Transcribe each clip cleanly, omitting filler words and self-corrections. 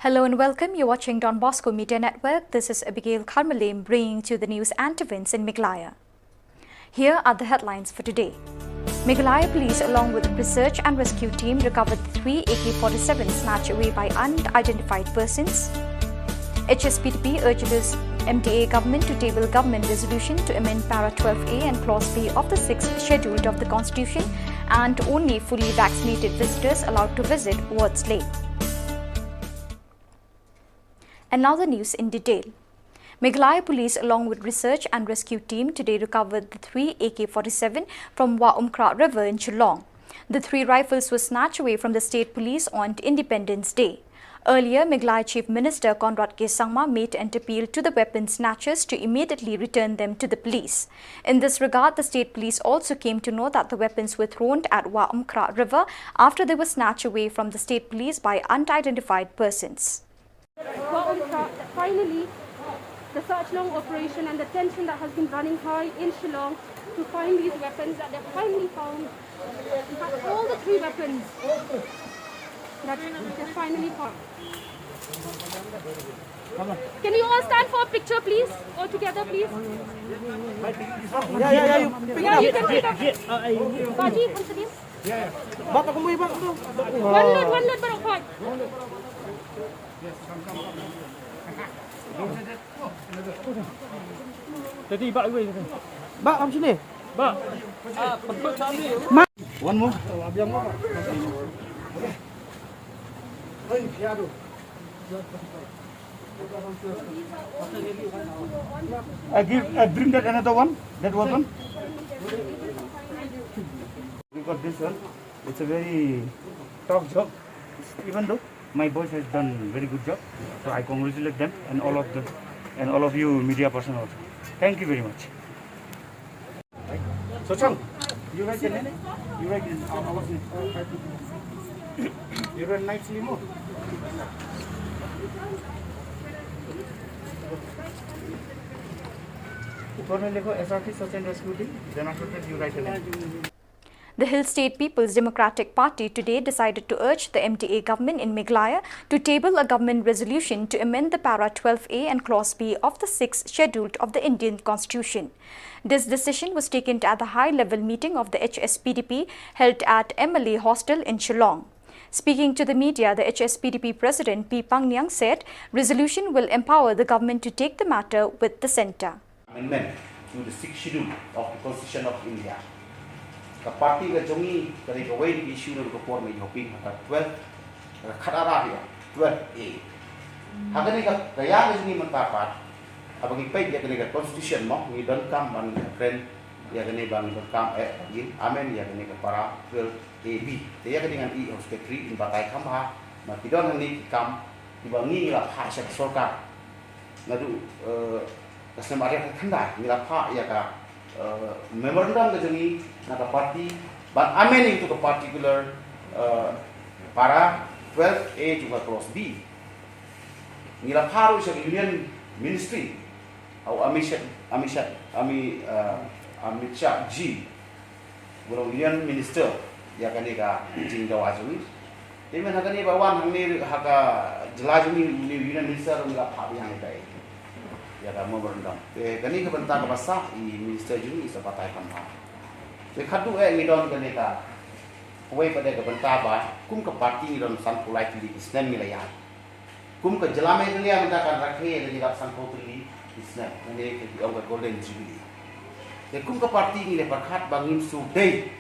Hello and welcome. You're watching Don Bosco Media Network. This is Abigail Karmalim bringing to the news and events in Meghalaya. Here are the headlines for today. Meghalaya police along with research and rescue team recovered 3 AK-47 snatched away by unidentified persons. HSPDP urges MDA government to table government resolution to amend Para 12A and Clause B of the 6th Schedule of the Constitution and only fully vaccinated visitors allowed to visit Wards Lake. And now the news in detail. Meghalaya police along with research and rescue team today recovered the 3 AK-47 from Waumkra River in Shillong. The 3 rifles were snatched away from the state police on Independence Day. Earlier, Meghalaya Chief Minister Conrad K. Sangma made an appeal to the weapon snatchers to immediately return them to the police. In this regard, the state police also came to know that the weapons were thrown at Waumkra River after they were snatched away from the state police by unidentified persons. Finally, the search long operation and the tension that has been running high in Shillong to find these weapons that they've finally found. In fact, all the 3 weapons that they've finally found. Can you all stand for a picture, please? All together, please. Yeah, You can take up. Baji, once again. One load, barang part. Tadi bak gue. Bak kamu sini. Bak. Betul kami. One more. Biar mau. I bring that another one. That weapon. We got this one. It's a very tough job. Even though my boys has done very good job, so I congratulate them and all of you media personnel also. Thank you very much. So Chang, you write the name? You write our name. You write nicely more. SRT Search and Rescue Team. Then after that you write the name. The Hill State People's Democratic Party today decided to urge the MDA government in Meghalaya to table a government resolution to amend the Para 12A and Clause B of the 6th Schedule of the Indian Constitution. This decision was taken at the high-level meeting of the HSPDP held at MLA Hostel in Shillong. Speaking to the media, the HSPDP President P. Pangnyang said resolution will empower the government to take the matter with the centre. Amendment to the 6th Schedule of the Constitution of India. The party that jongi dari kawai di issue na report may hoping hata 12 khadara dia 12A. Hagani ka kaya na jongi mentapat abang ipai dia kani ka constitution mo ni don kam ban friend dia kani bang don kam gin amen dia kani ka para 12AB. Dia kani ngan i secretary in batai kam ha ma tidon ni kam dibangi la ha syak sorkar ngadu kasamaria khanda ni la pha ya ka memorandum ke jongi naka party but amending to the particular para 12A juga clause B nila haru sa union ministry au Amit Shah G gulong union minister ya kani ka jing dawa jongi temen hakani bawan hangni haka jelajungi union minister nila haru yang dai ya ka memorandum kani ka banta ka basa I minister jungi sa patai pamha so khadu ngidon kani ka way pada ka banta ba kum ka party ngidon san pulai tili islam milaya kum ka jalame dunia menta kan rakhe ni dak san potili islam ngene ke ông golden jubilee so kum ka party ngile parkhat bangim su dei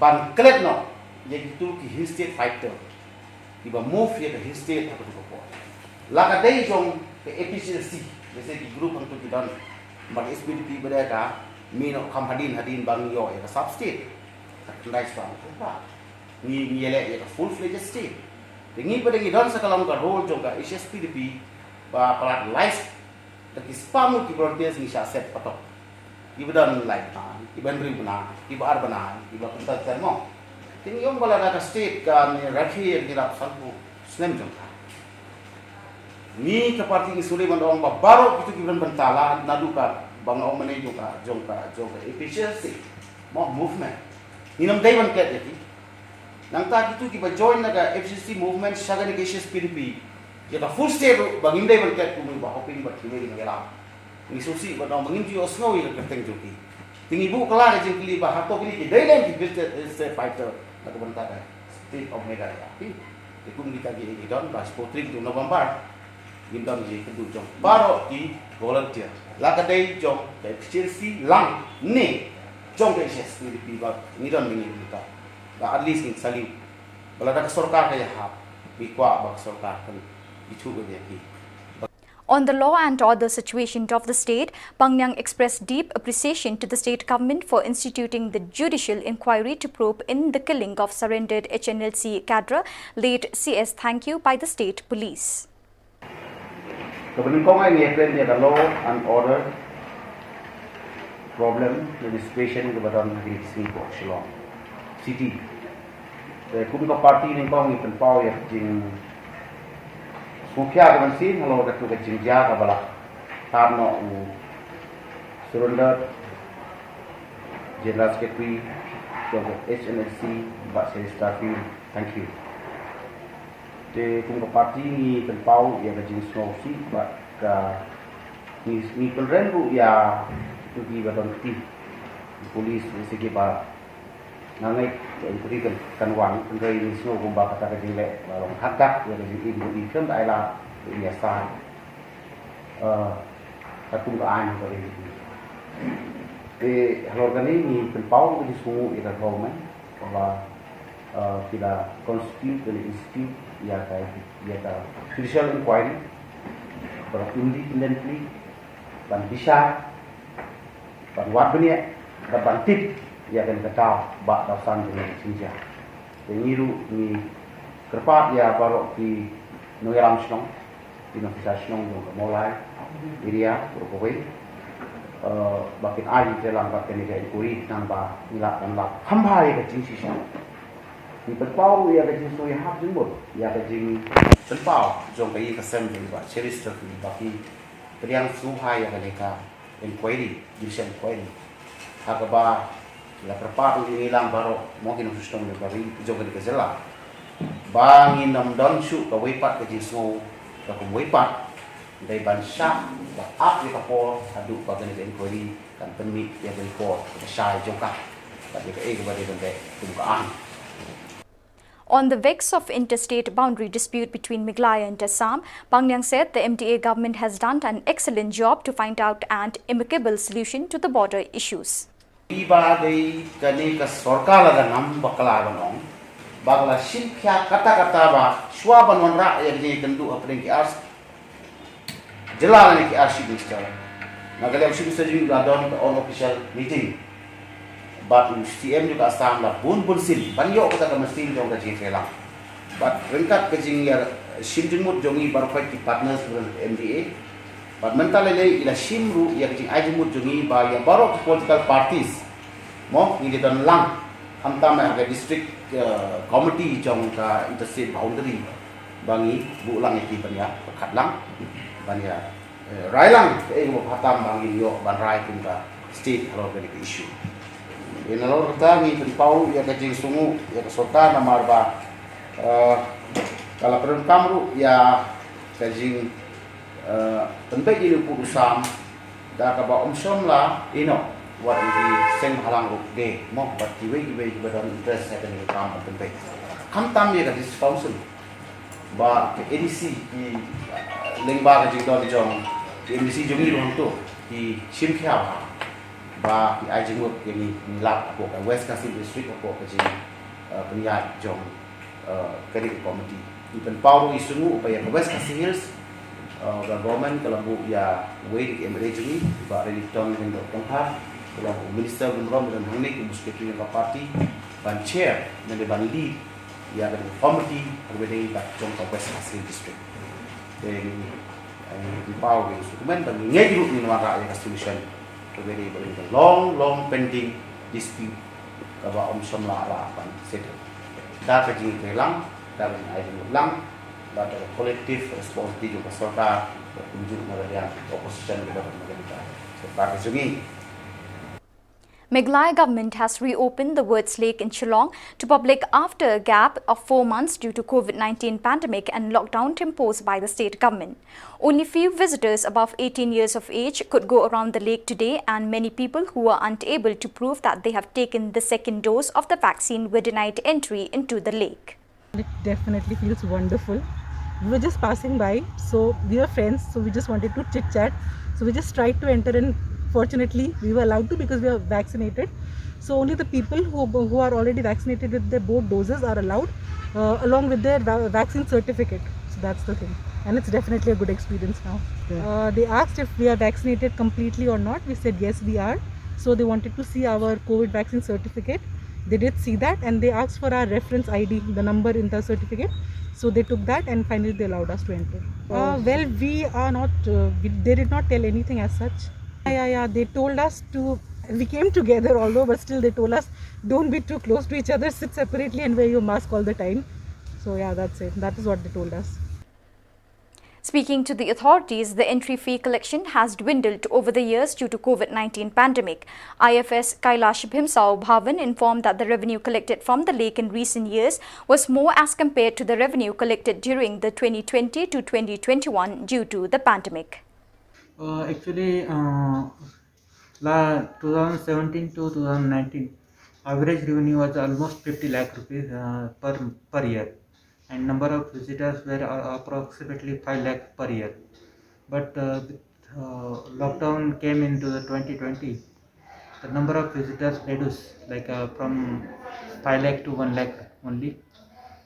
ban klet no ye itu ki his state fighter iba move ye ka his state ha ko laga dei jong ke efficiency जैसे कि ग्रुप हम तो किधर मगर SPDP बड़ेगा मीनो कम हदीन बंग यो ये का सब स्टेट लाइफ स्टाइल तो क्या नी ये ले ये का फुल फ्लेज स्टेट नी बड़े किधर से कलम का रोल जो का HSPDP पलाट लाइफ तक स्पाम की प्रोटेस्ट निशा सेट पतो इबदन लाइफ इबन री बना इबार बना इबा कुंता termo tinggi om bala का स्टेट का रखी ये किराप सबको स्लैम जो ni ke parti ni suri bandong baru itu kiban bentala nadu ka bang om mane joka efficiency mo movement ni nam dai ban ke nang ta itu kiba join na ka efficiency movement saga ni HSPDP ya ka full stay bangin dai ban ket kumi ba hoping ba kimi ngela ni susi ba dong bangin ju osno ya ka teng juki tingi bu kala ke jingli ba hato kini dai dai ki built as fighter na ko banta ka state of Meghalaya ti kum kita gi don ba spotring tu November gindam ji kedu jong baro ki volunteer la ka dai jong ke Chelsea lang ni jong ke HSPDP ba ni don ni kita ba at least in sali bala da sarkar ka ya ha bi kwa ba sarkar kan bichu ko dia ki. On the law and order situation of the state, Pangyang expressed deep appreciation to the state government for instituting the judicial inquiry to probe in the killing of surrendered HNLC cadre, late CS Thank You, by the state police. Kemudian kau ngai ni the law and order problem, the situation kepada negeri Singapore, Shillong City. Kemudian parti ni kau ngai penpau ya jing Mukhya dengan sin kalau ada tu kecing jaga bala tarno surrender General Secretary Dr. HNLC Mbak Seri Stafi, thank you. De kung parti ni terpau ya kecing snowy mbak ka ni pelren bu ya tu di badon ti polis segi ba nangai yang kan wang pengai ni semua gumba kata kecil le balong hakak ya jadi ibu di kan ai la biasa satu an kali halor kali ni penpau di sungu ida government bahwa kita constitute the institute ya judicial inquiry independently ban bisa ban wat dunia ban tip ya kan kata bak dasan dengan sinja. Pengiru ni kerpat ya baru di Noeram Shillong, di Novisa Shillong yang mulai area berkoi. Bakin aji dalam bakin ini kuri nambah nilak dan lak hambai ke jingsi Shillong. Di berpau ya ke jingsi hab jembut ya ke jing berpau jong ke kesem jadi bak ceris terkini baki teriang suhai ya ke leka inquiry, judicial inquiry. Hakaba la perpatu ini lang baru mungkin sistem ni bari joga di kejela bangin nam don su ka wepat ke jisu ka kum wepat dai ban sha ba ap ni ka por adu ka gani inquiry kan permit ya report ka shai joka ka de ka e ba de bende tum ka an. On the vex of interstate boundary dispute between Meghalaya and Assam, Pangyang said the MDA government has done an excellent job to find out an amicable solution to the border issues. Iba day kani ka sarkar la nam bakla banong bagla silkya kata-kata ba shwa banwan ra ya ni kendu apring ki ars jela ni ki arsi minister Meghalaya Health Minister juga don on official meeting but CM juga asam la bun sil banyo kata ka mesin jong ka jela but rengkat ke jing ya simjimut jongi barfai ki partners dengan MDA but mentalele ila simru ya jing ajimut jongi ba ya barok political parties mo ni dan lang hamtam ya district committee jong ka interstate boundary bangi bu lang iki ban ya khat lang ban ya rai lang mo hatam bangi yo ban rai kun ka state halo ke issue in alor ta ni pau ya ka jing sungu ya ka sota na marba kala perum kamru ya ka jing pentai ini putusam da ka ba omsom la ino what is seng halang ruk de mo but giwe badan interest akan kam pentai kam tam ye ka dis council ba ke ADC ki lengba ka jing do jong ADC jongi ron to ki simkhya ba ki ajing work ni lap ko ka West Kassim district ko ka jing penyat jong kredit committee ipen pau isungu upaya ke West Kassim Hills government kalau bu ya way emergency ba return dengan tempat kalau minister belum dan hangni ku sekretari ka party ban chair dan ban lead ya dengan committee berbeda ba jong ka West Kassim district dan di pau ni dokumen dan ngejru ni mara ya solution very long pending dispute kaba omsom la apan settle da ka jing lang da ai lang da collective responsibility juga serta unjuk mereka opposition kepada pemerintah serta kesungi. Meghalaya government has reopened the Words Lake in Shillong to public after a gap of 4 months due to COVID-19 pandemic and lockdown imposed by the state government. Only few visitors above 18 years of age could go around the lake today, and many people who were unable to prove that they have taken the second dose of the vaccine were denied entry into the lake. It definitely feels wonderful. We were just passing by, so we were friends, so we just wanted to chit chat. So we just tried to enter in. Fortunately, we were allowed to because we are vaccinated. So only the people who are already vaccinated with their both doses are allowed, along with their vaccine certificate. So that's the thing, and it's definitely a good experience now. Yeah. They asked if we are vaccinated completely or not. We said yes, we are. So they wanted to see our COVID vaccine certificate. They did see that, and they asked for our reference ID, the number in the certificate. So they took that, and finally they allowed us to enter. Well, we are not. They did not tell anything as such. Yeah. They told us to. We came together, although, but still they told us don't be too close to each other. Sit separately and wear your mask all the time. So yeah, that's it. That is what they told us. Speaking to the authorities, the entry fee collection has dwindled over the years due to COVID-19 pandemic. IFS Kailash Bhimsao Bhavan informed that the revenue collected from the lake in recent years was more as compared to the revenue collected during the 2020 to 2021 due to the pandemic. Actually, 2017 to 2019, average revenue was almost 50 lakh rupees per year, and number of visitors were approximately 5 lakh per year. But lockdown came into the 2020, the number of visitors reduced, like from 5 lakh to 1 lakh only,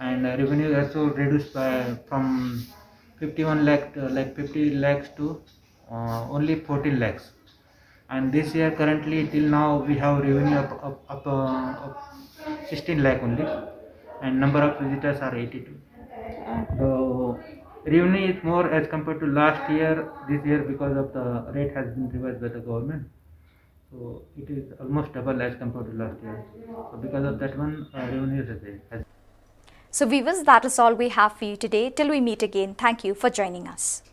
and revenue also reduced by from 51 lakh to, like 50 lakhs to only 14 lakhs. And this year currently till now we have revenue of 16 lakh only, and number of visitors are 82. So revenue is more as compared to last year, this year, because of the rate has been revised by the government. So it is almost double as compared to last year. So because of that one, revenue has. So viewers, that is all we have for you today. Till we meet again, thank you for joining us.